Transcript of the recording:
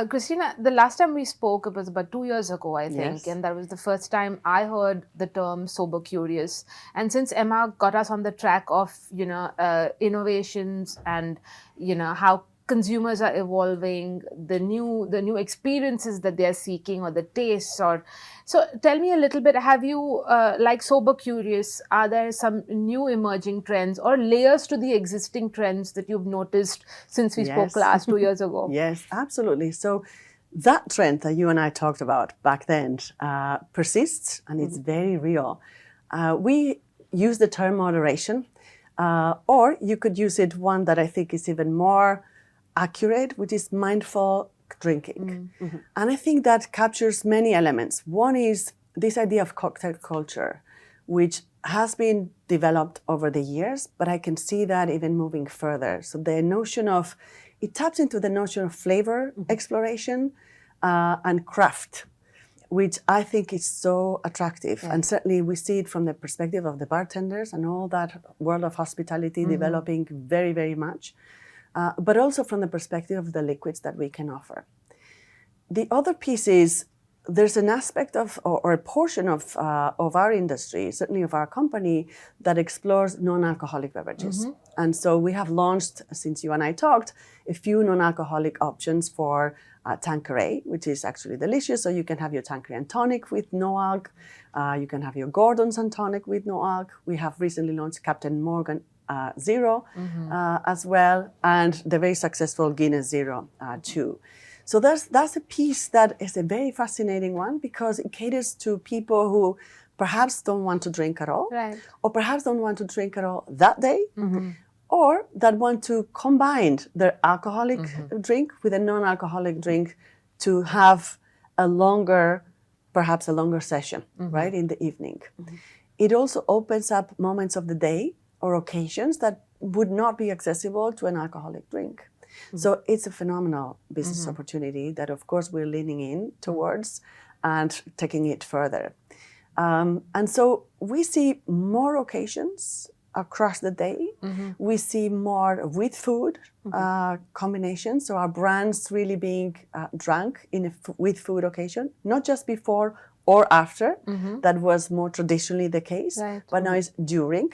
Christina, the last time we spoke, it was about 2 years ago, I think, Yes. and that was the first time I heard the term sober curious. And since Emma got us on the track of, innovations and, how consumers are evolving, the new experiences that they are seeking, or the tastes, or so. Tell me a little bit. Have you, like sober curious? Are there some new emerging trends or layers to the existing trends that you've noticed since we spoke Yes. last 2 years ago? Yes, absolutely. So that trend that you and I talked about back then persists, and it's very real. We use the term moderation, or you could use it one that I think is even more accurate, which is mindful drinking. And I think that captures many elements. One is this idea of cocktail culture, which has been developed over the years, but I can see that even moving further. So the notion of, it taps into the notion of flavor exploration and craft, which I think is so attractive. Yeah. And certainly we see it from the perspective of the bartenders and all that world of hospitality developing very, very much, but also from the perspective of the liquids that we can offer. The other piece is there's an aspect of, or a portion of our industry, certainly of our company, that explores non-alcoholic beverages. And so we have launched, since you and I talked, a few non-alcoholic options for Tanqueray, which is actually delicious. So you can have your Tanqueray and tonic with no alc. You can have your Gordon's and tonic with no alc. We have recently launched Captain Morgan Zero as well, and the very successful Guinness Zero too. So that's a piece that is a very fascinating one, because it caters to people who perhaps don't want to drink at all, Right. or perhaps don't want to drink at all that day, or that want to combine their alcoholic drink with a non-alcoholic drink to have perhaps a longer session, right, in the evening. It also opens up moments of the day or occasions that would not be accessible to an alcoholic drink. So it's a phenomenal business opportunity that, of course, we're leaning in towards and taking it further. And so we see more occasions across the day. We see more with food combinations. So our brands really being drunk in with food occasion, not just before or after. That was more traditionally the case, Right. but now it's during.